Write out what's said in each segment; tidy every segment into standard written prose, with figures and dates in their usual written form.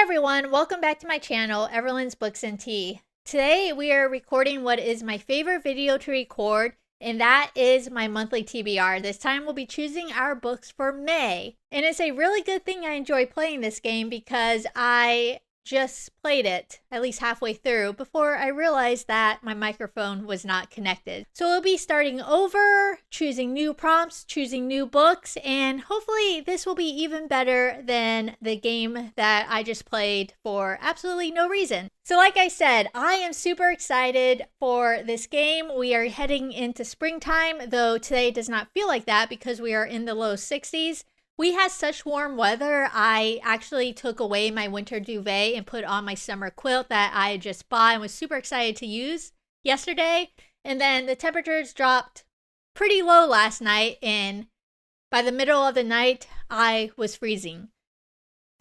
everyone, welcome back to my channel, Everlynn's Books and Tea. Today we are recording what is my favorite video to record, and that is my monthly TBR. This time we'll be choosing our books for May. And it's a really good thing I enjoy playing this game because I just played it at least halfway through before I realized that my microphone was not connected. So we'll be starting over, choosing new prompts, choosing new books, and hopefully this will be even better than the game that I just played for absolutely no reason. So like I said, I am super excited for this game. We are heading into springtime, though today does not feel like that because we are in the low 60s. We had such warm weather, I actually took away my winter duvet and put on my summer quilt that I had just bought and was super excited to use yesterday. And then the temperatures dropped pretty low last night, and by the middle of the night, I was freezing.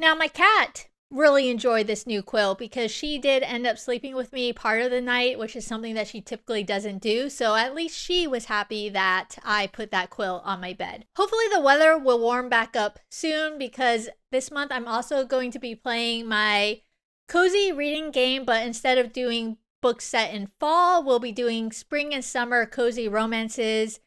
Now, my cat really enjoyed this new quilt because she did end up sleeping with me part of the night, which is something that she typically doesn't do. So at least she was happy that I put that quilt on my bed. Hopefully the weather will warm back up soon because this month I'm also going to be playing my cozy reading game, but instead of doing books set in fall, we'll be doing spring and summer cozy romances,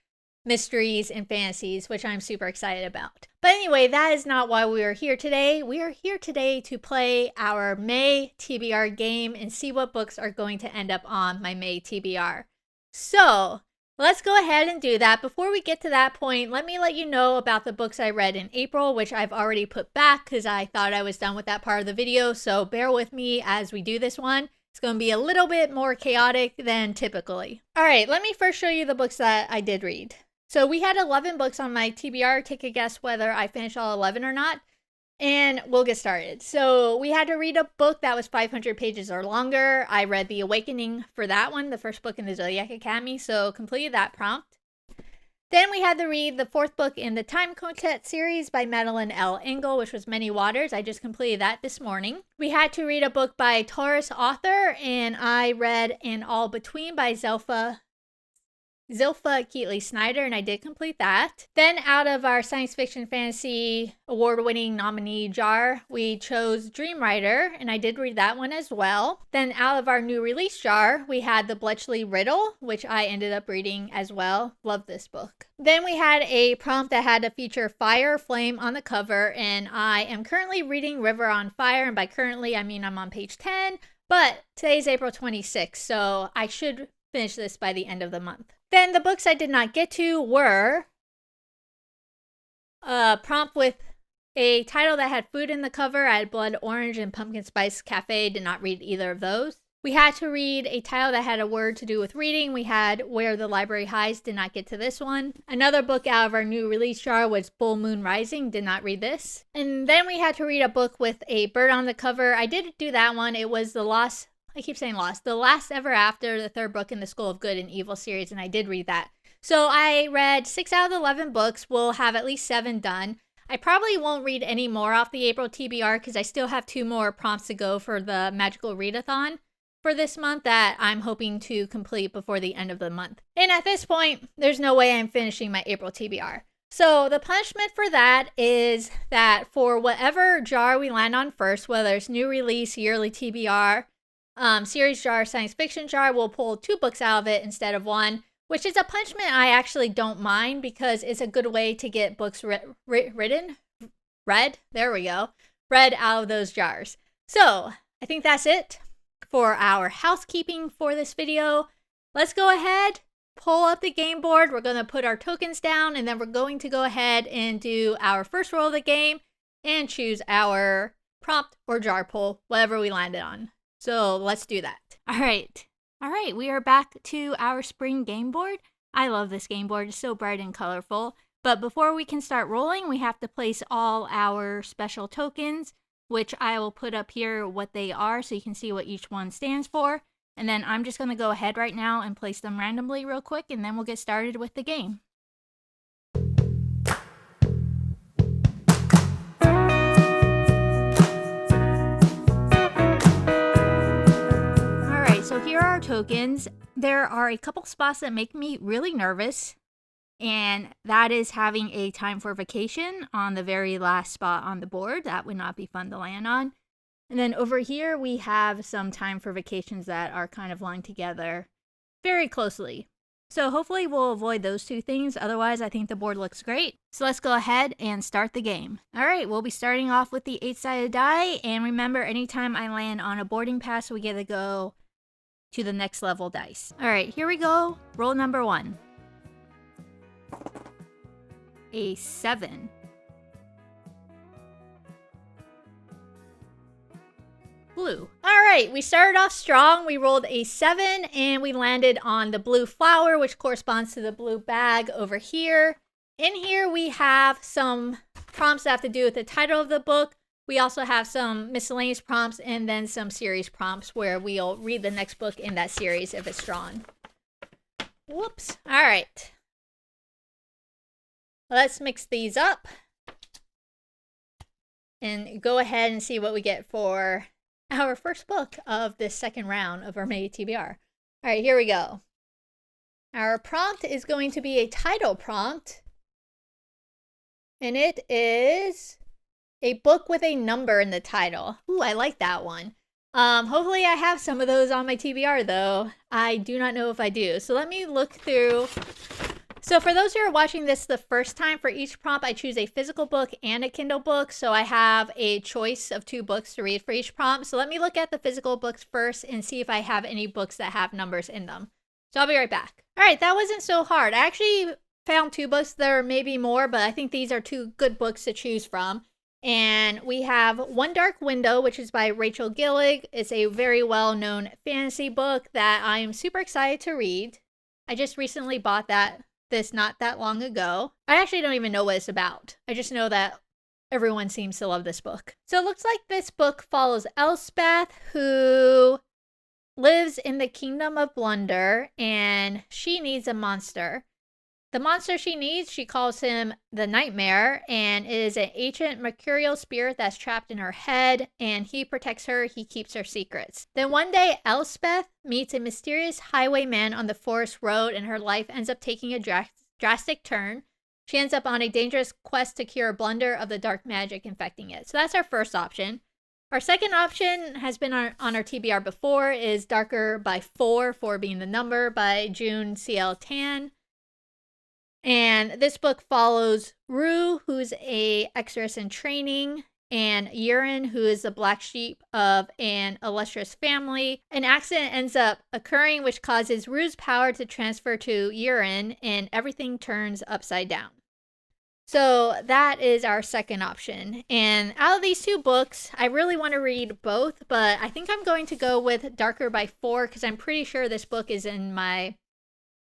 mysteries, and fantasies, which I'm super excited about. But anyway, that is not why we are here today. We are here today to play our May TBR game and see what books are going to end up on my May TBR. So let's go ahead and do that. Before we get to that point, let me let you know about the books I read in April, which I've already put back because I thought I was done with that part of the video. So bear with me as we do this one. It's going to be a little bit more chaotic than typically. All right, let me first show you the books that I did read. So we had 11 books on my TBR. Take a guess whether I finished all 11 or not. And we'll get started. So we had to read a book that was 500 pages or longer. I read The Awakening for that one, the first book in the Zodiac Academy. So completed that prompt. Then we had to read the fourth book in the Time Quartet series by Madeline L. Engel, which was Many Waters. I just completed that this morning. We had to read a book by Taurus author, and I read An All Between by Zilpha Keatley Snyder, and I did complete that. Then out of our science fiction fantasy award-winning nominee jar, we chose Dream Writer, and I did read that one as well. Then out of our new release jar, we had the Bletchley Riddle, which I ended up reading as well. Love this book. Then we had a prompt that had to feature fire flame on the cover, and I am currently reading River on Fire, and by currently I mean I'm on page 10, but today's April 26th, so I should finish this by the end of the month. Then the books I did not get to were a prompt with a title that had food in the cover. I had Blood Orange and Pumpkin Spice Cafe. Did not read either of those. We had to read a title that had a word to do with reading. We had Where the Library Hides. Did not get to this one. Another book out of our new release jar was Bull Moon Rising. Did not read this. And then we had to read a book with a bird on the cover. I did do that one. It was The Last Ever After, the third book in the School of Good and Evil series, and I did read that. So I read 6 out of the 11 books. We'll have at least 7 done. I probably won't read any more off the April TBR because I still have 2 more prompts to go for the Magical Readathon for this month that I'm hoping to complete before the end of the month. And at this point, there's no way I'm finishing my April TBR. So the punishment for that is that for whatever jar we land on first, whether it's new release, yearly TBR, series jar, science fiction jar, we'll pull 2 books out of it instead of 1, which is a punishment I actually don't mind because it's a good way to get books read out of those jars. So I think that's it for our housekeeping for this video. Let's go ahead, pull up the game board. We're going to put our tokens down, and then we're going to go ahead and do our first roll of the game and choose our prompt or jar pull, whatever we landed on. So let's do that. All right, we are back to our spring game board. I love this game board. It's so bright and colorful. But before we can start rolling, we have to place all our special tokens, which I will put up here what they are so you can see what each one stands for. And then I'm just going to go ahead right now and place them randomly real quick, and then we'll get started with the game. So here are our tokens. There are a couple spots that make me really nervous, and that is having a time for vacation on the very last spot on the board. That would not be fun to land on. And then over here, we have some time for vacations that are kind of lined together very closely. So hopefully we'll avoid those two things. Otherwise, I think the board looks great. So let's go ahead and start the game. All right, we'll be starting off with the 8-sided die. And remember, anytime I land on a boarding pass, we get to go to the next level dice. All right, here we go. Roll number 1. A 7. Blue. All right, we started off strong. We rolled a 7 and we landed on the blue flower, which corresponds to the blue bag over here. In here, we have some prompts that have to do with the title of the book. We also have some miscellaneous prompts and then some series prompts where we'll read the next book in that series if it's drawn. Whoops. All right. Let's mix these up and go ahead and see what we get for our first book of this second round of our May TBR. All right, here we go. Our prompt is going to be a title prompt, and it is a book with a number in the title. Ooh, I like that one. Hopefully I have some of those on my TBR, though. I do not know if I do. So let me look through. So for those who are watching this the first time, for each prompt, I choose a physical book and a Kindle book. So I have a choice of 2 books to read for each prompt. So let me look at the physical books first and see if I have any books that have numbers in them. So I'll be right back. All right, that wasn't so hard. I actually found 2 books. There may be more, but I think these are 2 good books to choose from. And we have One Dark Window, which is by Rachel Gillig. It's a very well-known fantasy book that I am super excited to read. I just recently bought this not that long ago. I actually don't even know what it's about. I just know that everyone seems to love this book. So it looks like this book follows Elspeth, who lives in the Kingdom of Blunder, and she needs a monster. The monster she needs, she calls him the Nightmare, and is an ancient mercurial spirit that's trapped in her head, and he protects her, he keeps her secrets. Then one day, Elspeth meets a mysterious highwayman on the forest road, and her life ends up taking a drastic turn. She ends up on a dangerous quest to cure Blunder of the dark magic infecting it. So that's our first option. Our second option has been on our TBR before, is Darker by 4, 4 being the number, by June C.L. Tan. And this book follows Rue, who's a exorcist in training, and Urine, who is the black sheep of an illustrious family. An accident ends up occurring, which causes Rue's power to transfer to Urine, and everything turns upside down. So that is our second option. And out of these 2 books, I really want to read both, but I think I'm going to go with Darker by 4 because I'm pretty sure this book is in my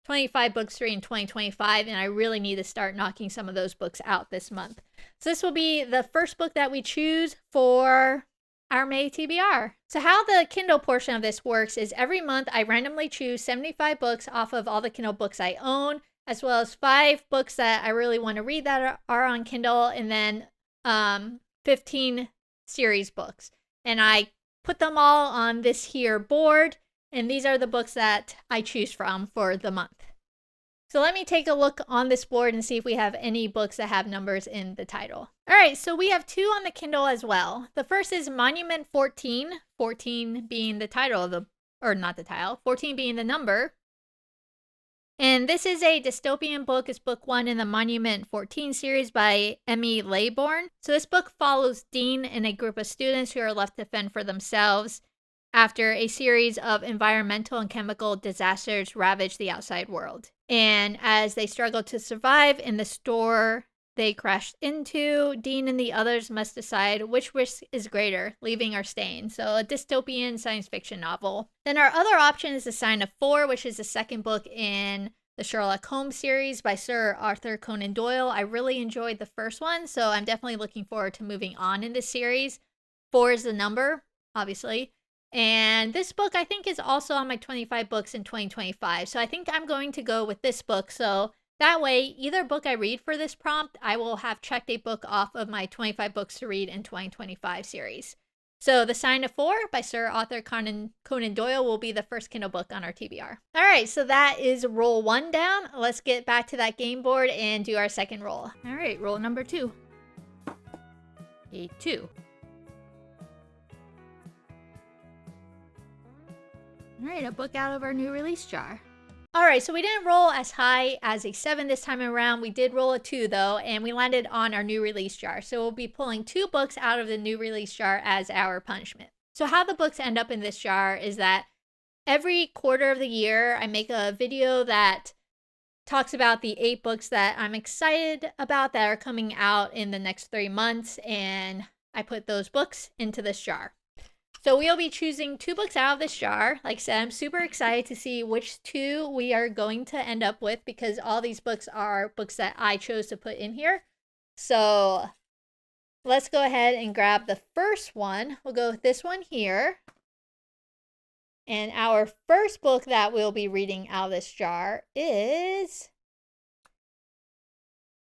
25 books to read in 2025, and I really need to start knocking some of those books out this month. So this will be the first book that we choose for our May TBR. So how the Kindle portion of this works is every month I randomly choose 75 books off of all the Kindle books I own, as well as 5 books that I really want to read that are on Kindle, and then 15 series books. And I put them all on this here board, and these are the books that I choose from for the month. So let me take a look on this board and see if we have any books that have numbers in the title. All right, so we have 2 on the Kindle as well. The first is Monument 14, 14 being the title of or not the title, 14 being the number. And this is a dystopian book. It's book 1 in the Monument 14 series by Emmy Laybourne. So this book follows Dean and a group of students who are left to fend for themselves after a series of environmental and chemical disasters ravage the outside world. And as they struggle to survive in the store they crashed into, Dean and the others must decide which risk is greater, leaving or staying. So a dystopian science fiction novel. Then our other option is The Sign of 4, which is the second book in the Sherlock Holmes series by Sir Arthur Conan Doyle. I really enjoyed the first one, so I'm definitely looking forward to moving on in this series. 4 is the number, obviously. And this book, I think, is also on my 25 books in 2025. So I think I'm going to go with this book. So that way, either book I read for this prompt, I will have checked a book off of my 25 books to read in 2025 series. So The Sign of 4 by Sir Arthur Conan Doyle will be the first Kindle book on our TBR. All right, so that is roll 1 down. Let's get back to that game board and do our second roll. All right, roll number 2. A 2. All right, a book out of our new release jar. All right, so we didn't roll as high as a 7 this time around. We did roll a 2 though, and we landed on our new release jar. So we'll be pulling 2 books out of the new release jar as our punishment. So how the books end up in this jar is that every quarter of the year, I make a video that talks about the 8 books that I'm excited about that are coming out in the next 3 months, and I put those books into this jar. So we'll be choosing 2 books out of this jar. Like I said, I'm super excited to see which 2 we are going to end up with because all these books are books that I chose to put in here. So let's go ahead and grab the first one. We'll go with this one here. And our first book that we'll be reading out of this jar is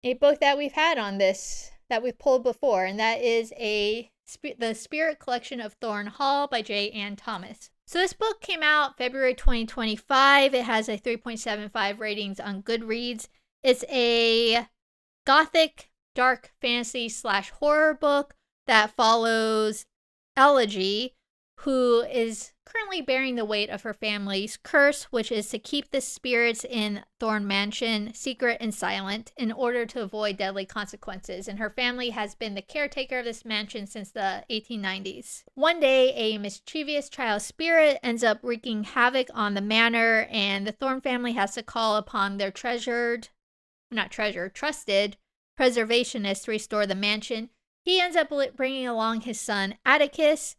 a book that we've had on this, that we've pulled before, and that is The Spirit Collection of Thorn Hall by J. Ann Thomas. So this book came out February 2025. It has a 3.75 ratings on Goodreads. It's a gothic, dark fantasy / horror book that follows Elegy, who is currently bearing the weight of her family's curse, which is to keep the spirits in Thorn Mansion secret and silent in order to avoid deadly consequences. And her family has been the caretaker of this mansion since the 1890s. One day, a mischievous child spirit ends up wreaking havoc on the manor, and the Thorn family has to call upon their trusted preservationist to restore the mansion. He ends up bringing along his son Atticus,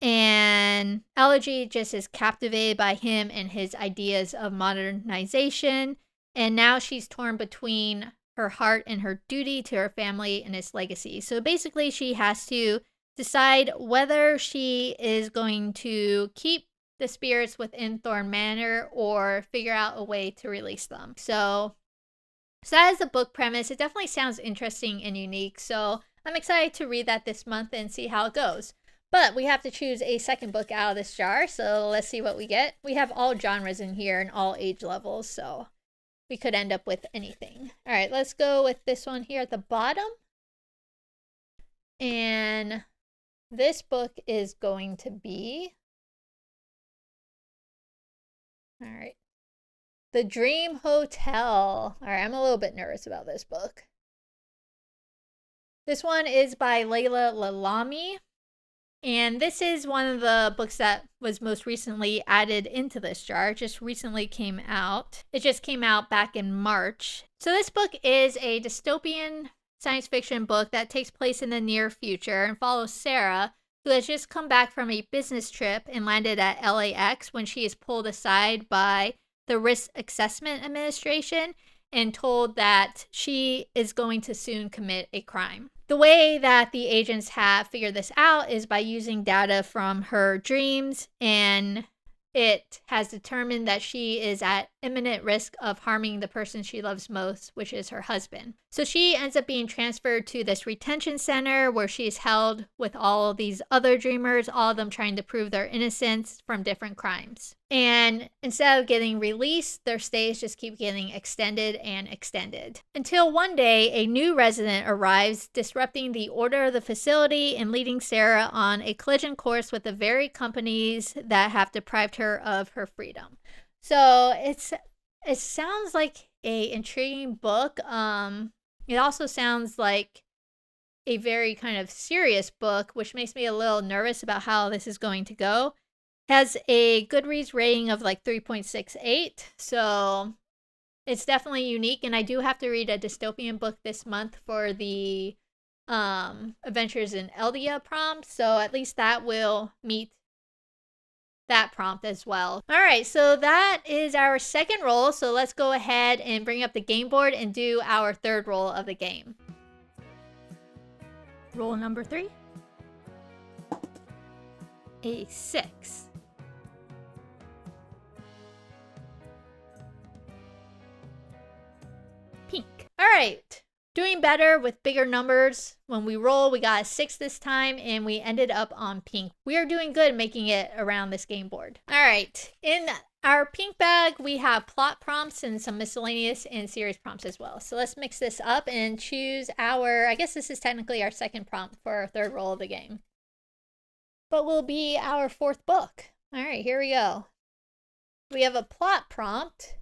and Elegy just is captivated by him and his ideas of modernization. And now she's torn between her heart and her duty to her family and its legacy. So basically, she has to decide whether she is going to keep the spirits within Thorn Manor or figure out a way to release them. So that is the book premise. It definitely sounds interesting and unique. So I'm excited to read that this month and see how it goes. But we have to choose a second book out of this jar, so let's see what we get. We have all genres in here and all age levels, so we could end up with anything. All right, let's go with this one here at the bottom. And this book is going to be, all right, The Dream Hotel. All right, I'm a little bit nervous about this book. This one is by Layla Lalami. And this is one of the books that was most recently added into this jar. It just recently came out. It just came out back in March. So this book is a dystopian science fiction book that takes place in the near future and follows Sarah, who has just come back from a business trip and landed at LAX when she is pulled aside by the Risk Assessment Administration and told that she is going to soon commit a crime. The way that the agents have figured this out is by using data from her dreams, and it has determined that she is at imminent risk of harming the person she loves most, which is her husband. So she ends up being transferred to this retention center where she is held with all of these other dreamers, all of them trying to prove their innocence from different crimes. And instead of getting released, their stays just keep getting extended and extended. Until one day, a new resident arrives, disrupting the order of the facility and leading Sarah on a collision course with the very companies that have deprived her of her freedom. So it sounds like a intriguing book. It also sounds like a very kind of serious book, which makes me a little nervous about how this is going to go. Has a Goodreads rating of like 3.68, so it's definitely unique. And I do have to read a dystopian book this month for the Adventures in Eldia prompt, so at least that will meet that prompt as well. All right, so that is our second roll. So let's go ahead and bring up the game board and do our third roll of the game. Roll number 3. A 6. Pink. All right. Doing better with bigger numbers. When we roll, we got a 6 this time, and we ended up on pink. We are doing good making it around this game board. All right. In our pink bag, we have plot prompts and some miscellaneous and series prompts as well. So let's mix this up and choose our, I guess this is technically our second prompt for our third roll of the game, but will be our fourth book. All right, here we go. We have a plot prompt.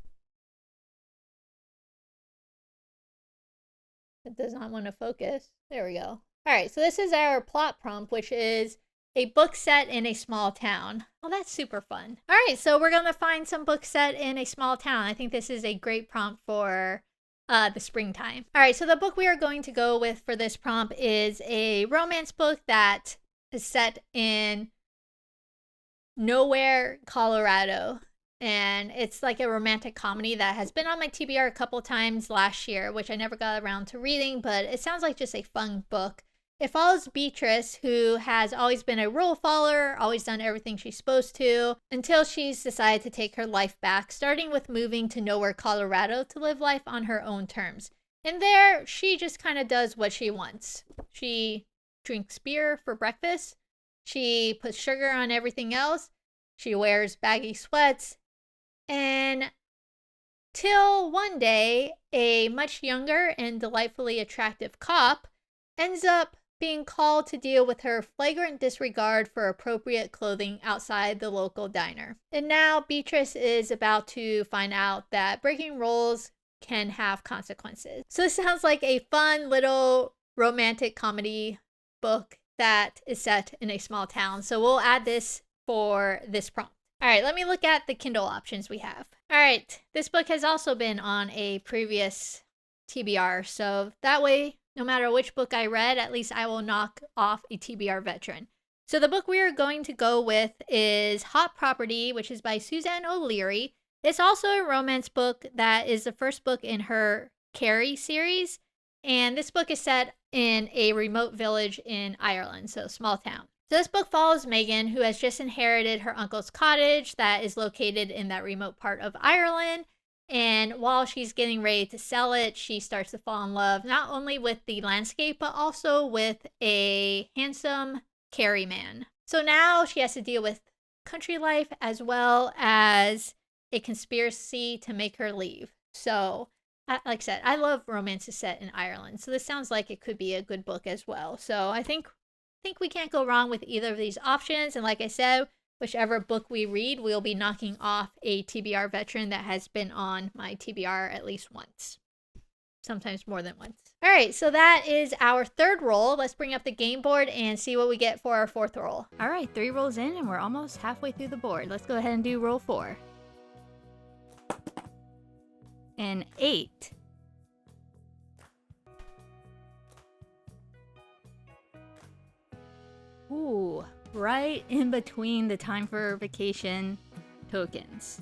It does not want to focus. There we go. All right, so this is our plot prompt, which is a book set in a small town. Oh, that's super fun. All right, so we're going to find some books set in a small town. I think this is a great prompt for the springtime. All right, so the book we are going to go with for this prompt is a romance book that is set in nowhere, Colorado. And it's like a romantic comedy that has been on my TBR a couple times last year, which I never got around to reading, but it sounds like just a fun book. It follows Beatrice, who has always been a rule follower, always done everything she's supposed to, until she's decided to take her life back, starting with moving to nowhere, Colorado, to live life on her own terms. And there, she just kind of does what she wants. She drinks beer for breakfast. She puts sugar on everything else. She wears baggy sweats. And till one day, a much younger and delightfully attractive cop ends up being called to deal with her flagrant disregard for appropriate clothing outside the local diner. And now Beatrice is about to find out that breaking rules can have consequences. So this sounds like a fun little romantic comedy book that is set in a small town. So we'll add this for this prompt. All right, let me look at the Kindle options we have. All right, this book has also been on a previous TBR. So that way, no matter which book I read, at least I will knock off a TBR veteran. So the book we are going to go with is Hot Property, which is by Suzanne O'Leary. It's also a romance book that is the first book in her Carrie series. And this book is set in a remote village in Ireland, so small town. So this book follows Megan, who has just inherited her uncle's cottage that is located in that remote part of Ireland. And while she's getting ready to sell it, she starts to fall in love not only with the landscape, but also with a handsome Carrie man. So now she has to deal with country life as well as a conspiracy to make her leave. So, like I said, I love romances set in Ireland. So this sounds like it could be a good book as well. So I think we can't go wrong with either of these options. And like I said, whichever book we read, we'll be knocking off a TBR veteran that has been on my TBR at least once. Sometimes more than once. All right, so that is our third roll. Let's bring up the game board and see what we get for our fourth roll. All right, 3 rolls in and we're almost halfway through the board. Let's go ahead and do roll 4. An 8. Ooh, right in between the time for vacation tokens.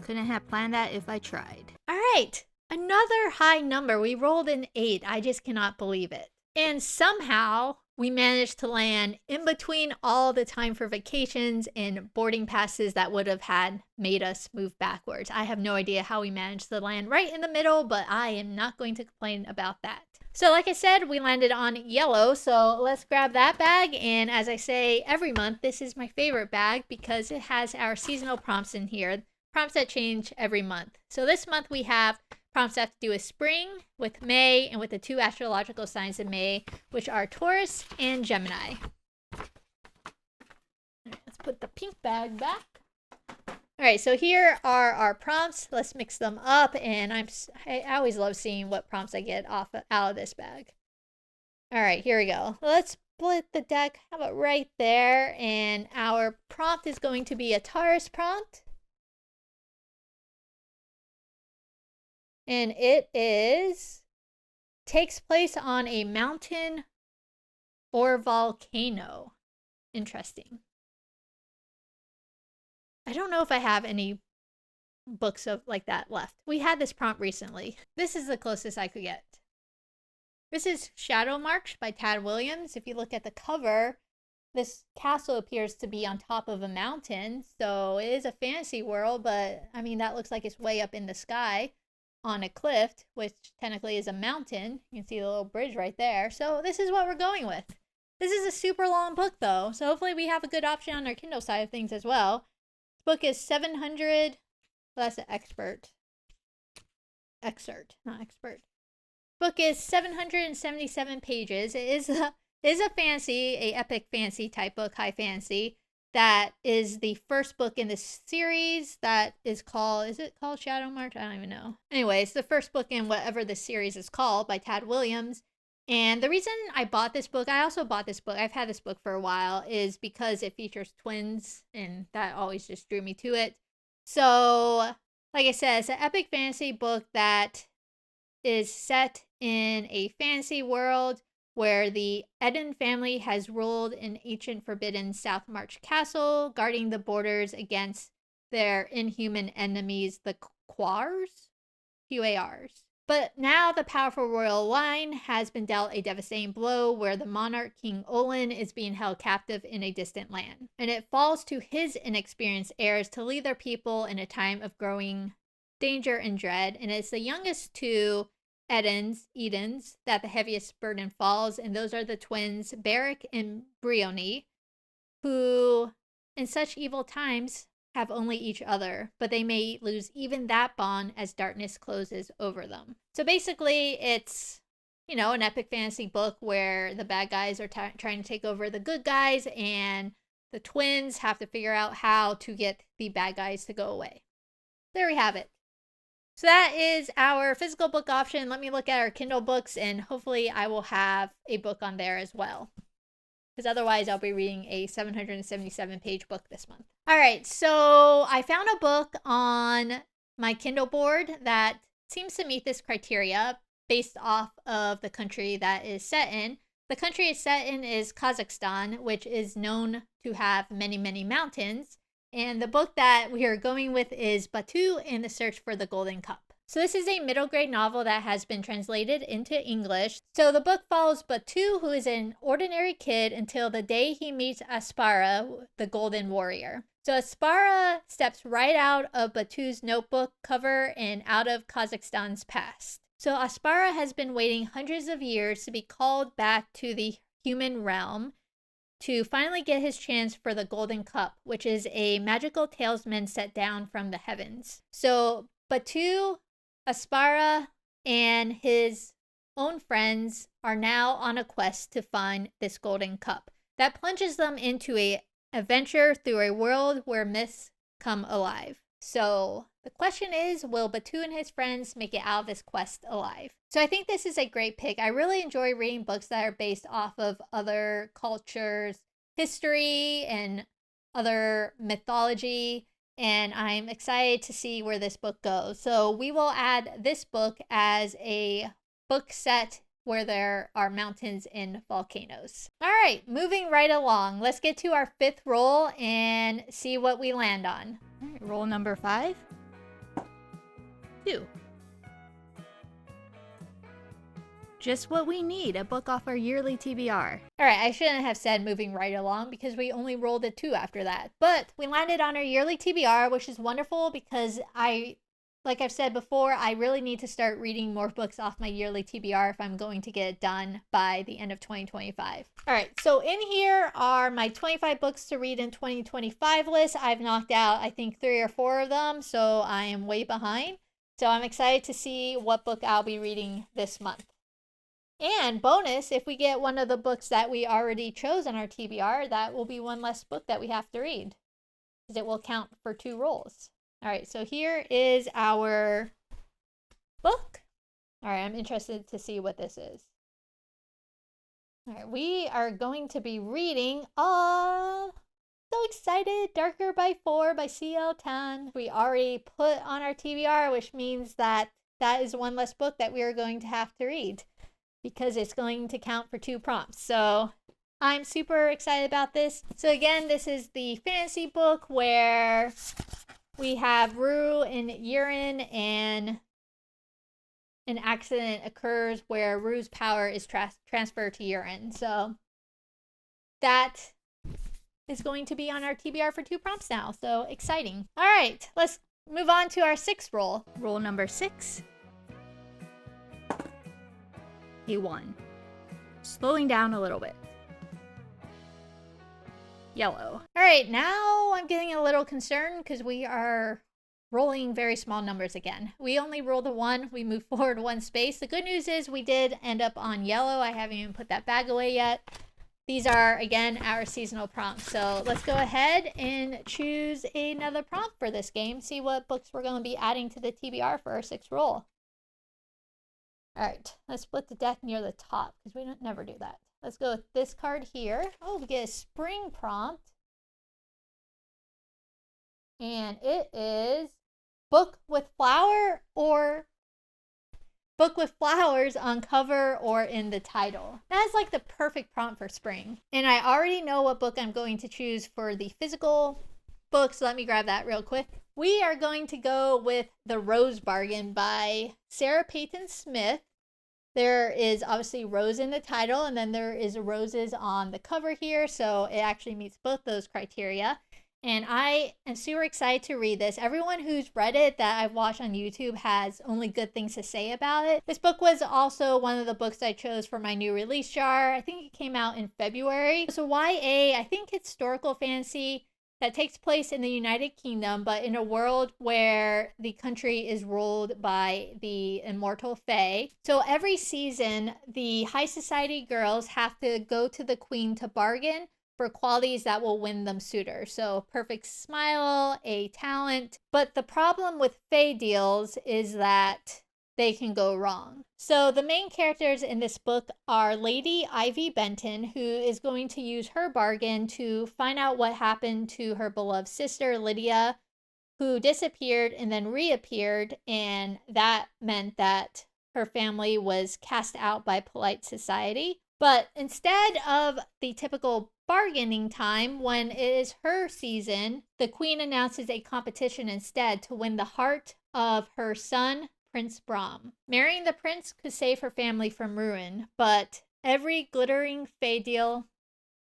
Couldn't have planned that if I tried. All right, another high number. We rolled an 8. I just cannot believe it. And somehow we managed to land in between all the time for vacations and boarding passes that would have had made us move backwards. I have no idea how we managed to land right in the middle, but I am not going to complain about that. So like I said, we landed on yellow, so let's grab that bag. And as I say every month, this is my favorite bag because it has our seasonal prompts in here, prompts that change every month. So this month we have prompts that have to do with spring, with May, and with the 2 astrological signs of May, which are Taurus and Gemini. All right, let's put the pink bag back. All right, so here are our prompts. Let's mix them up, and I always love seeing what prompts I get out of this bag. All right, here we go. Let's split the deck. How about right there? And our prompt is going to be a Taurus prompt. And it takes place on a mountain or volcano. Interesting. I don't know if I have any books of like that left. We had this prompt recently. This is the closest I could get. This is Shadow March by Tad Williams. If you look at the cover, this castle appears to be on top of a mountain. So it is a fantasy world, but I mean, that looks like it's way up in the sky on a cliff, which technically is a mountain. You can see the little bridge right there. So this is what we're going with. This is a super long book though. So hopefully we have a good option on our Kindle side of things as well. Book is 700, well, that's an excerpt, not expert. Book is 777 pages. It is a fantasy, a epic fantasy type book, high fantasy. that is the first book in this series that is it called Shadow March? I don't even know. Anyway, it's the first book in whatever this series is called by Tad Williams. And the reason I bought this book, I also bought this book, I've had this book for a while, is because it features twins, and that always just drew me to it. So, like I said, it's an epic fantasy book that is set in a fantasy world where the Eden family has ruled an ancient forbidden South March castle, guarding the borders against their inhuman enemies, the Quars? QARs. But now the powerful royal line has been dealt a devastating blow where the monarch King Olin is being held captive in a distant land. And it falls to his inexperienced heirs to lead their people in a time of growing danger and dread. And it's the youngest two Edens that the heaviest burden falls. And those are the twins Barrick and Briony, who in such evil times have only each other, but they may lose even that bond as darkness closes over them. So basically, it's, an epic fantasy book where the bad guys are trying to take over the good guys, and the twins have to figure out how to get the bad guys to go away. There we have it. So that is our physical book option. Let me look at our Kindle books, and hopefully I will have a book on there as well, because otherwise I'll be reading a 777-page book this month. All right, so I found a book on my Kindle board that seems to meet this criteria based off of the country that is set in. The country it's set in is Kazakhstan, which is known to have many, many mountains. And the book that we are going with is Batu and the Search for the Golden Cup. So this is a middle grade novel that has been translated into English. So the book follows Batu, who is an ordinary kid, until the day he meets Aspara, the Golden Warrior. So Aspara steps right out of Batu's notebook cover and out of Kazakhstan's past. So Aspara has been waiting hundreds of years to be called back to the human realm to finally get his chance for the Golden Cup, which is a magical talisman set down from the heavens. So Batu, Aspara, and his own friends are now on a quest to find this Golden Cup that plunges them into an adventure through a world where myths come alive. So the question is, will Batu and his friends make it out of this quest alive? So I think this is a great pick. I really enjoy reading books that are based off of other cultures' history and other mythology, and I'm excited to see where this book goes. So we will add this book as a book set where there are mountains and volcanoes. All right, moving right along. Let's get to our fifth roll and see what we land on. All right, roll number 5. 2. Just what we need, a book off our yearly TBR. All right, I shouldn't have said moving right along because we only rolled a 2 after that. But we landed on our yearly TBR, which is wonderful because like I've said before, I really need to start reading more books off my yearly TBR if I'm going to get it done by the end of 2025. All right, so in here are my 25 books to read in 2025 list. I've knocked out, I think, 3 or 4 of them, so I am way behind. So I'm excited to see what book I'll be reading this month. And bonus, if we get one of the books that we already chose on our TBR, that will be one less book that we have to read, because it will count for 2 rolls. All right, so here is our book. All right, I'm interested to see what this is. All right, we are going to be reading, so excited, Darker by 4 by C.L. Tan. We already put on our TBR, which means that is one less book that we are going to have to read, because it's going to count for 2 prompts. So I'm super excited about this. So again, this is the fantasy book where we have Rue and Urine, and an accident occurs where Rue's power is transferred to Urine. So that is going to be on our TBR for 2 prompts now. So exciting. All right, let's move on to our 6th roll. Roll number 6. A 1. Slowing down a little bit. Yellow. All right, now I'm getting a little concerned because we are rolling very small numbers again. We only rolled a 1. We moved forward 1 space. The good news is we did end up on yellow. I haven't even put that bag away yet. these are, again, our seasonal prompts. So let's go ahead and choose another prompt for this game. See what books we're going to be adding to the TBR for our 6th roll. All right, let's split the deck near the top because we don't never do that. Let's go with this card here. Oh, we get a spring prompt. And it is book with flower or book with flowers on cover or in the title. That's like the perfect prompt for spring. And I already know what book I'm going to choose for the physical book, so let me grab that real quick. We are going to go with The Rose Bargain by Sarah Peyton Smith. There is obviously rose in the title, and then there is roses on the cover here, so it actually meets both those criteria. And I am super excited to read this. Everyone who's read it that I've watched on YouTube has only good things to say about it. This book was also one of the books I chose for my new release jar. I think it came out in February. So YA, I think historical fantasy that takes place in the United Kingdom, but in a world where the country is ruled by the immortal Fae. So every season, the high society girls have to go to the queen to bargain for qualities that will win them suitors. So perfect smile, a talent. But the problem with Fae deals is that they can go wrong. So the main characters in this book are Lady Ivy Benton, who is going to use her bargain to find out what happened to her beloved sister, Lydia, who disappeared and then reappeared. And that meant that her family was cast out by polite society. But instead of the typical bargaining time, when it is her season, the queen announces a competition instead to win the heart of her son, Prince Brahm. Marrying the prince could save her family from ruin, but every glittering Fae deal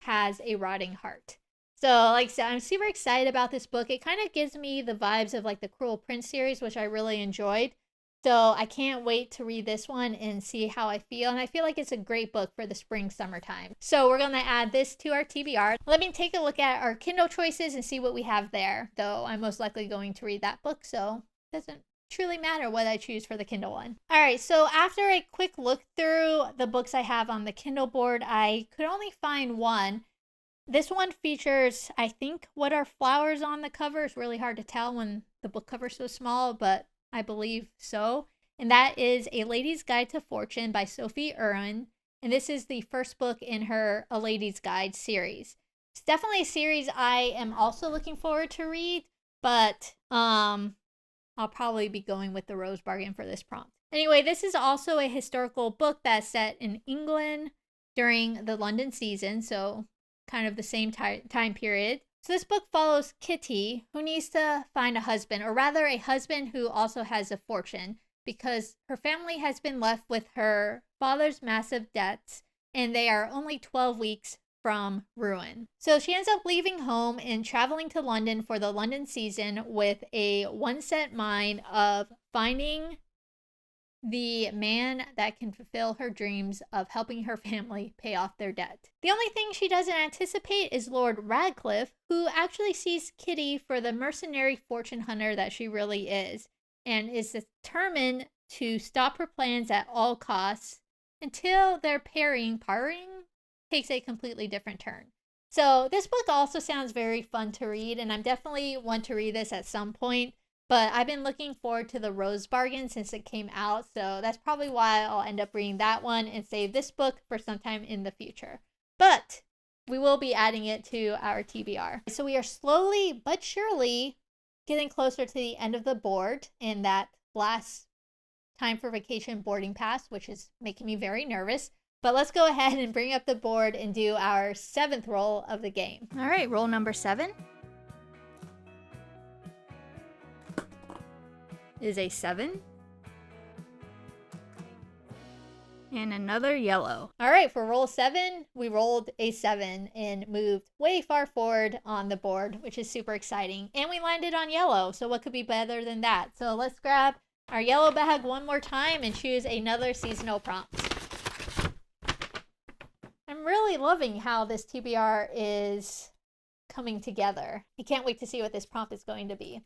has a rotting heart. So, like I said, I'm super excited about this book. It kind of gives me the vibes of like the Cruel Prince series, which I really enjoyed. So I can't wait to read this one and see how I feel. And I feel like it's a great book for the spring, summertime. So we're going to add this to our TBR. Let me take a look at our Kindle choices and see what we have there. Though I'm most likely going to read that book, so it doesn't truly matter what I choose for the Kindle one. All right, so after a quick look through the books I have on the Kindle board, I could only find one. This one features, I think, what are flowers on the cover. It's really hard to tell when the book cover is so small, but I believe so. And that is A Lady's Guide to Fortune by Sophie Irwin. And this is the first book in her A Lady's Guide series. It's definitely a series I am also looking forward to read, but I'll probably be going with The Rose Bargain for this prompt. Anyway, this is also a historical book that's set in England during the London season, so kind of the same time period. So this book follows Kitty, who needs to find a husband, or rather a husband who also has a fortune, because her family has been left with her father's massive debts, and they are only 12 weeks from ruin. So she ends up leaving home and traveling to London for the London season with a one-set mind of finding the man that can fulfill her dreams of helping her family pay off their debt. The only thing she doesn't anticipate is Lord Radcliffe, who actually sees Kitty for the mercenary fortune hunter that she really is, and is determined to stop her plans at all costs until their parring takes a completely different turn. So this book also sounds very fun to read, and I'm definitely want to read this at some point. But I've been looking forward to The Rose Bargain since it came out, so that's probably why I'll end up reading that one and save this book for sometime in the future. But we will be adding it to our TBR. So we are slowly but surely getting closer to the end of the board in that last time for vacation boarding pass, which is making me very nervous. But let's go ahead and bring up the board and do our 7th roll of the game. All right, roll number 7. Is a 7. And another yellow. All right, for roll 7, we rolled a 7 and moved way far forward on the board, which is super exciting. And we landed on yellow, so what could be better than that? So let's grab our yellow bag one more time and choose another seasonal prompt. I'm really loving how this TBR is coming together. I can't wait to see what this prompt is going to be.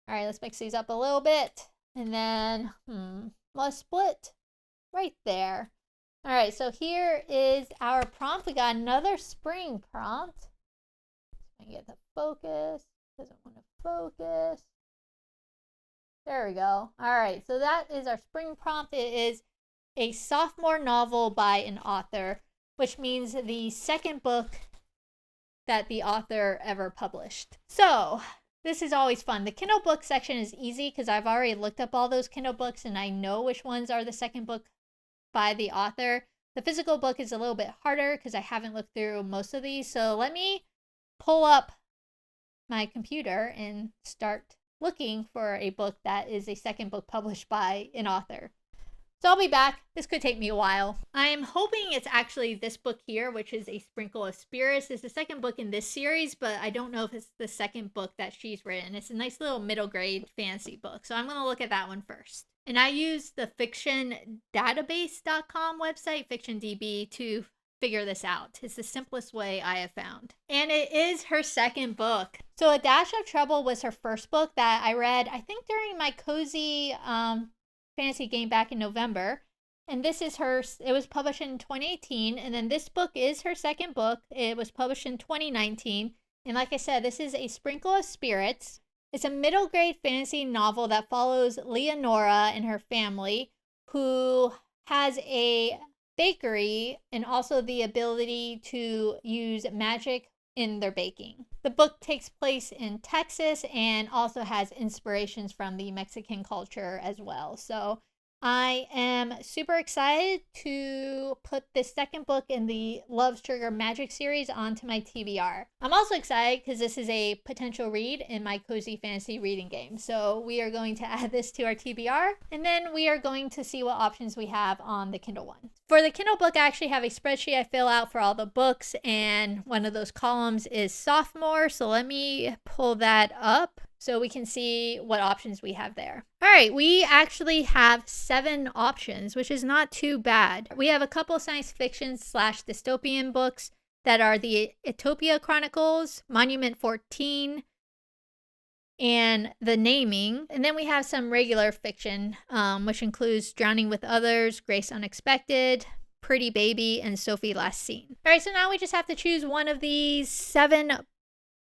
All right, let's mix these up a little bit. And then, let's split right there. All right, so here is our prompt. We got another spring prompt. I get the focus. Doesn't want to focus. There we go. All right, so that is our spring prompt. It is a sophomore novel by an author, which means the second book that the author ever published. So this is always fun. The Kindle book section is easy because I've already looked up all those Kindle books and I know which ones are the second book by the author. The physical book is a little bit harder because I haven't looked through most of these. So let me pull up my computer and start looking for a book that is a second book published by an author. So I'll be back. This could take me a while. I'm hoping it's actually this book here, which is A Sprinkle of Spirits. It's the second book in this series, but I don't know if it's the second book that she's written. It's a nice little middle grade fantasy book. So I'm going to look at that one first. And I use the fictiondatabase.com website, FictionDB, to figure this out. It's the simplest way I have found. And it is her second book. So A Dash of Trouble was her first book that I read, I think, during my cozy fantasy game back in November. And this is it was published in 2018. And then this book is her second book. It was published in 2019. And like I said, this is A Sprinkle of Spirits. It's a middle grade fantasy novel that follows Leonora and her family, who has a bakery and also the ability to use magic in their baking. The book takes place in Texas and also has inspirations from the Mexican culture as well. So I am super excited to put this second book in the Love Sugar Magic series onto my TBR. I'm also excited because this is a potential read in my cozy fantasy reading game. So we are going to add this to our TBR, and then we are going to see what options we have on the Kindle one. For the Kindle book, I actually have a spreadsheet I fill out for all the books, and one of those columns is Sophomore. So let me pull that up so we can see what options we have there. All right, we actually have 7 options, which is not too bad. We have a couple science fiction / dystopian books that are the Utopia Chronicles, Monument 14, and The Naming. And then we have some regular fiction, which includes Drowning with Others, Grace Unexpected, Pretty Baby, and Sophie Last Seen. All right, so now we just have to choose one of these 7, how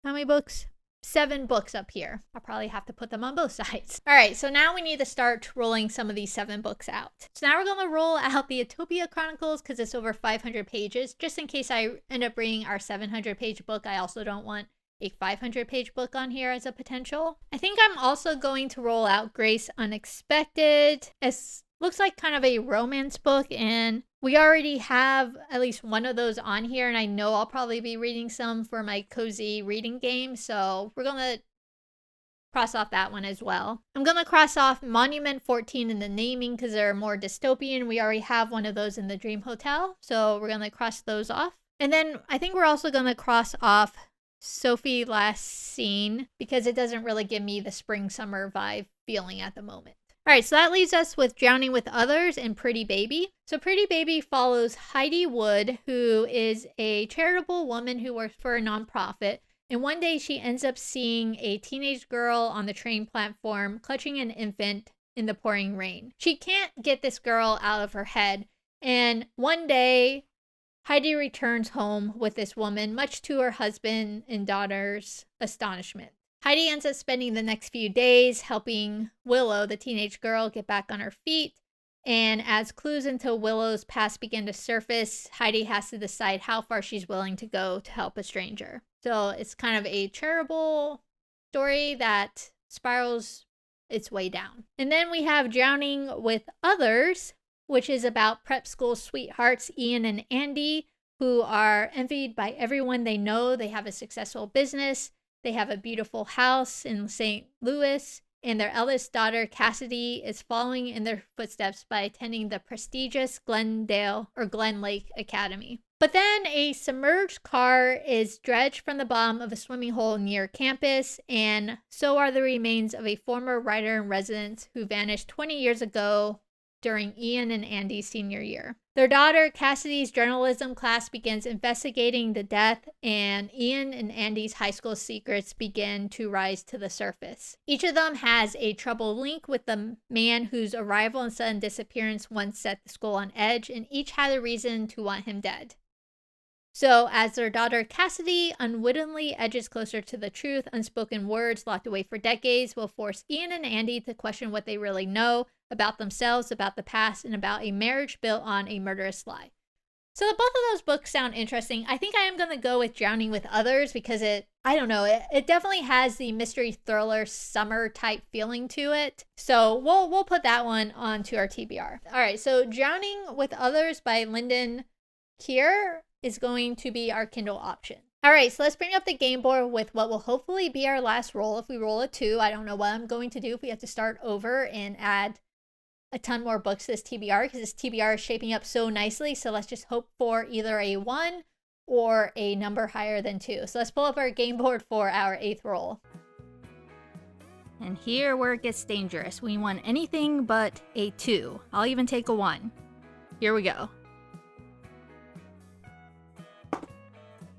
many books? 7 books up here. I'll probably have to put them on both sides. All right, so now we need to start rolling some of these 7 books out. So now we're going to roll out the Utopia Chronicles because it's over 500 pages. Just in case I end up bringing our 700-page book, I also don't want a 500-page book on here as a potential. I think I'm also going to roll out Grace Unexpected. It looks like kind of a romance book, and we already have at least one of those on here, and I know I'll probably be reading some for my cozy reading game, so we're going to cross off that one as well. I'm going to cross off Monument 14 and The Naming because they're more dystopian. We already have one of those in the Dream Hotel, so we're going to cross those off. And then I think we're also going to cross off Sophie Last Seen because it doesn't really give me the spring-summer vibe feeling at the moment. All right, so that leaves us with Drowning with Others and Pretty Baby. So Pretty Baby follows Heidi Wood, who is a charitable woman who works for a nonprofit. And one day she ends up seeing a teenage girl on the train platform clutching an infant in the pouring rain. She can't get this girl out of her head. And one day, Heidi returns home with this woman, much to her husband and daughter's astonishment. Heidi ends up spending the next few days helping Willow, the teenage girl, get back on her feet. And as clues into Willow's past begin to surface, Heidi has to decide how far she's willing to go to help a stranger. So it's kind of a charitable story that spirals its way down. And then we have Drowning with Others, which is about prep school sweethearts Ian and Andy, who are envied by everyone they know. They have a successful business. They have a beautiful house in St. Louis, and their eldest daughter, Cassidy, is following in their footsteps by attending the prestigious Glen Lake Academy. But then a submerged car is dredged from the bottom of a swimming hole near campus, and so are the remains of a former writer in residence who vanished 20 years ago during Ian and Andy's senior year. Their daughter Cassidy's journalism class begins investigating the death, and Ian and Andy's high school secrets begin to rise to the surface. Each of them has a troubled link with the man whose arrival and sudden disappearance once set the school on edge, and each had a reason to want him dead. So, as their daughter Cassidy unwittingly edges closer to the truth, unspoken words locked away for decades will force Ian and Andy to question what they really know about themselves, about the past, and about a marriage built on a murderous lie. So, both of those books sound interesting. I think I am going to go with Drowning with Others because it definitely has the mystery thriller summer type feeling to it. So, we'll put that one onto our TBR. All right, so Drowning with Others by Lyndon Keir is going to be our Kindle option. All right, so let's bring up the game board with what will hopefully be our last roll. If we roll a 2, I don't know what I'm going to do if we have to start over and add a ton more books to this TBR, because this TBR is shaping up so nicely. So let's just hope for either a 1 or a number higher than 2. So let's pull up our game board for our 8th roll. And here where it gets dangerous. We want anything but a 2. I'll even take a 1. Here we go.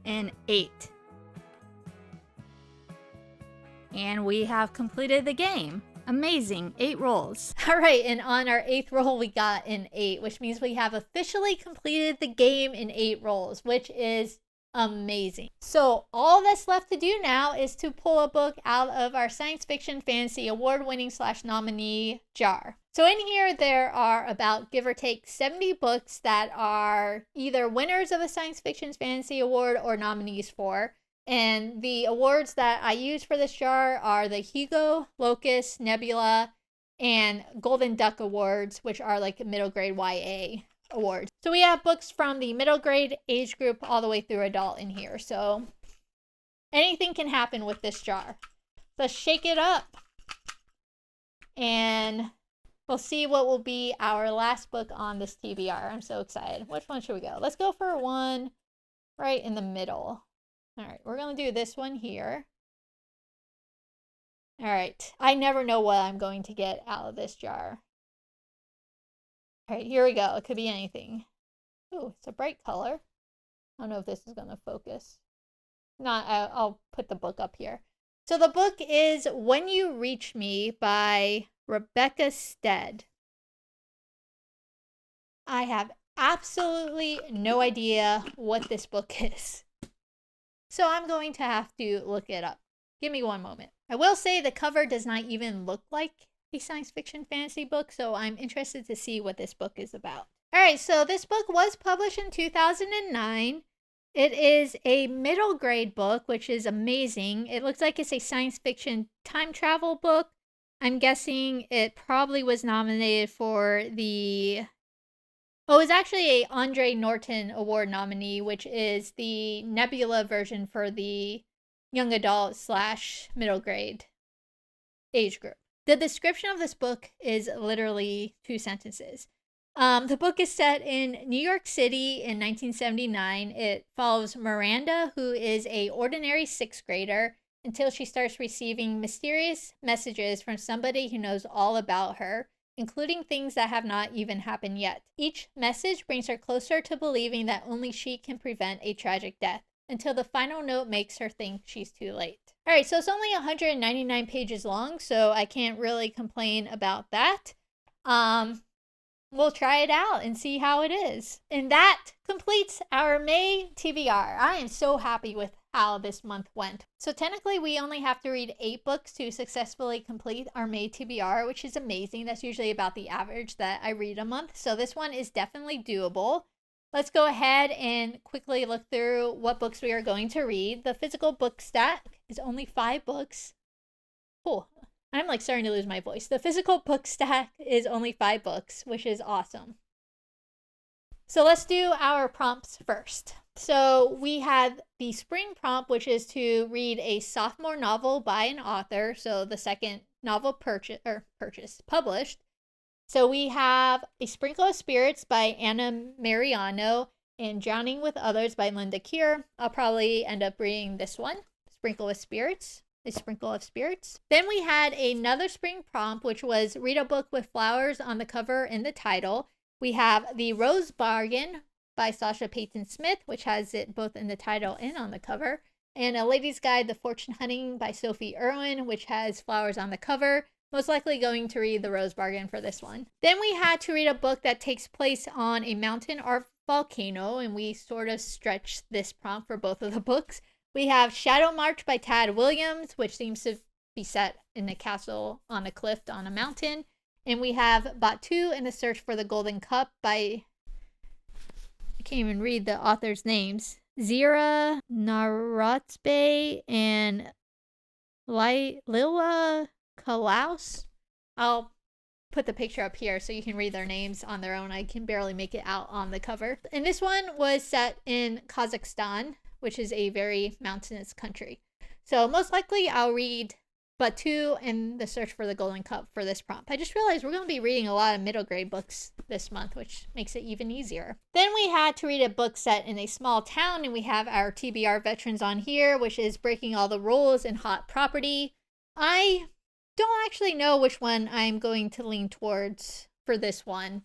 An 8. And we have completed the game. Amazing. 8 rolls. All right, and on our 8th roll, we got an 8, which means we have officially completed the game in 8 rolls, which is amazing. So all that's left to do now is to pull a book out of our Science Fiction Fantasy Award-winning / nominee jar. So in here, there are about, give or take, 70 books that are either winners of a Science Fiction Fantasy Award or nominees for. And the awards that I use for this jar are the Hugo, Locust, Nebula, and Golden Duck Awards, which are like middle grade YA awards. So we have books from the middle grade age group all the way through adult in here. So anything can happen with this jar. Let's shake it up and we'll see what will be our last book on this TBR. I'm so excited. Which one should we go? Let's go for one right in the middle. All right, we're going to do this one here. All right, I never know what I'm going to get out of this jar. All right, here we go. It could be anything. Ooh, it's a bright color. I don't know if this is going to focus. Not, I'll put the book up here. So the book is When You Reach Me by Rebecca Stead. I have absolutely no idea what this book is. So I'm going to have to look it up. Give me one moment. I will say the cover does not even look like a science fiction fantasy book, so I'm interested to see what this book is about. All right, so this book was published in 2009. It is a middle grade book, which is amazing. It looks like it's a science fiction time travel book. I'm guessing it probably was nominated for the... Oh, it's actually a Andre Norton Award nominee, which is the Nebula version for the young adult / middle grade age group. The description of this book is literally 2 sentences. The book is set in New York City in 1979. It follows Miranda, who is an ordinary 6th grader, until she starts receiving mysterious messages from somebody who knows all about her, including things that have not even happened yet. Each message brings her closer to believing that only she can prevent a tragic death, until the final note makes her think she's too late. All right, so it's only 199 pages long, so I can't really complain about that. We'll try it out and see how it is. And that completes our May TBR. I am so happy with how this month went. So technically we only have to read 8 books to successfully complete our May TBR, which is amazing. That's usually about the average that I read a month. So this one is definitely doable. Let's go ahead and quickly look through what books we are going to read. The physical book stack is only 5 books. Cool. I'm like starting to lose my voice. The physical book stack is only 5 books, which is awesome. So let's do our prompts first. So we have the spring prompt, which is to read a sophomore novel by an author. So the second novel published. So we have A Sprinkle of Spirits by Anna Mariano and Drowning with Others by Linda Keir. I'll probably end up reading this one, Sprinkle of Spirits. A Sprinkle of Spirits. Then we had another spring prompt, which was read a book with flowers on the cover and the title. We have The Rose Bargain by Sasha Payton Smith, which has it both in the title and on the cover. And A Lady's Guide to Fortune Hunting by Sophie Irwin, which has flowers on the cover. Most likely going to read The Rose Bargain for this one. Then we had to read a book that takes place on a mountain or volcano, and we sort of stretched this prompt for both of the books. We have Shadow March by Tad Williams, which seems to be set in a castle on a cliff on a mountain. And we have Batu and the Search for the Golden Cup by, I can't even read the author's names, Zira Naratsbe and Lila Kalaus. I'll put the picture up here so you can read their names on their own. I can barely make it out on the cover. And this one was set in Kazakhstan, which is a very mountainous country. So most likely I'll read Batu and The Search for the Golden Cup for this prompt. I just realized we're going to be reading a lot of middle grade books this month, which makes it even easier. Then we had to read a book set in a small town, and we have our TBR veterans on here, which is Breaking All the Rules and Hot Property. I don't actually know which one I'm going to lean towards for this one.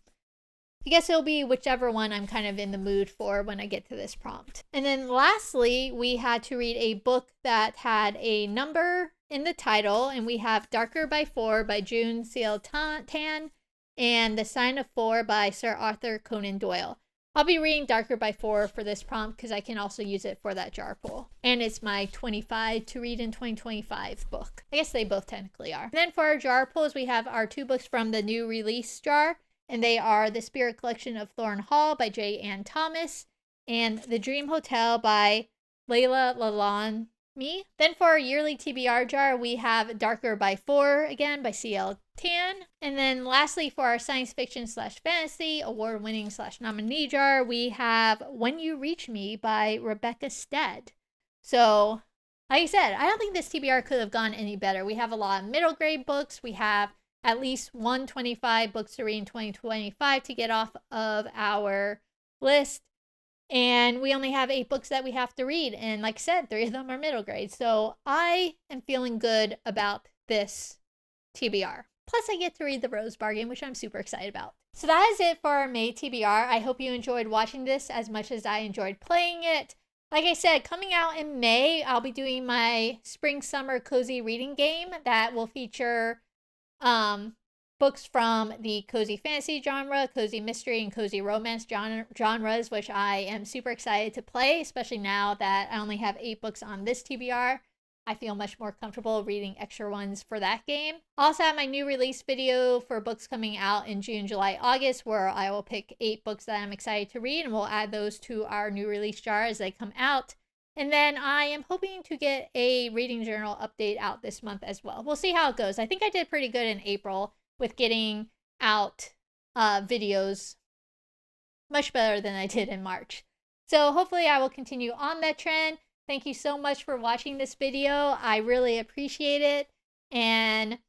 I guess it'll be whichever one I'm kind of in the mood for when I get to this prompt. And then lastly, we had to read a book that had a number in the title, and we have Darker by 4 by June Ciel Tan and The Sign of 4 by Sir Arthur Conan Doyle. I'll be reading Darker by 4 for this prompt because I can also use it for that jar pull. And it's my 25 to read in 2025 book. I guess they both technically are. And then for our jar pulls, we have our 2 books from the new release jar. And they are The Spirit Collection of Thorn Hall by J. Ann Thomas and The Dream Hotel by Layla Lalami. Then for our yearly TBR jar, we have Darker by 4 again by C.L. Tan. And then lastly, for our science fiction / fantasy award-winning / nominee jar, we have When You Reach Me by Rebecca Stead. So, like I said, I don't think this TBR could have gone any better. We have a lot of middle grade books. We have at least 125 books to read in 2025 to get off of our list. And we only have 8 books that we have to read. And like I said, 3 of them are middle grade. So I am feeling good about this TBR. Plus I get to read The Rose Bargain, which I'm super excited about. So that is it for our May TBR. I hope you enjoyed watching this as much as I enjoyed playing it. Like I said, coming out in May, I'll be doing my spring summer cozy reading game that will feature books from the cozy fantasy genre, cozy mystery, and cozy romance genres, which I am super excited to play, especially now that I only have 8 books on this TBR. I feel much more comfortable reading extra ones for that game. I also have my new release video for books coming out in June, July, August, where I will pick 8 books that I'm excited to read, and we'll add those to our new release jar as they come out. And then I am hoping to get a reading journal update out this month as well. We'll see how it goes. I think I did pretty good in April with getting out videos much better than I did in March. So hopefully I will continue on that trend. Thank you so much for watching this video. I really appreciate it. And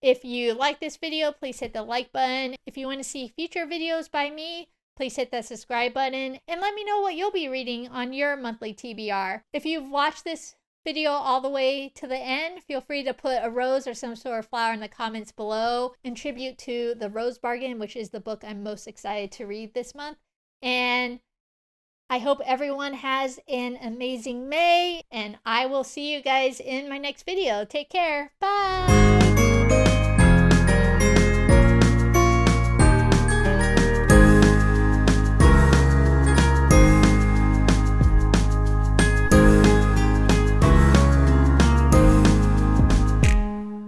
if you like this video, please hit the like button. If you want to see future videos by me, please hit that subscribe button and let me know what you'll be reading on your monthly TBR. If you've watched this video all the way to the end, feel free to put a rose or some sort of flower in the comments below in tribute to The Rose Bargain, which is the book I'm most excited to read this month. And I hope everyone has an amazing May, and I will see you guys in my next video. Take care. Bye.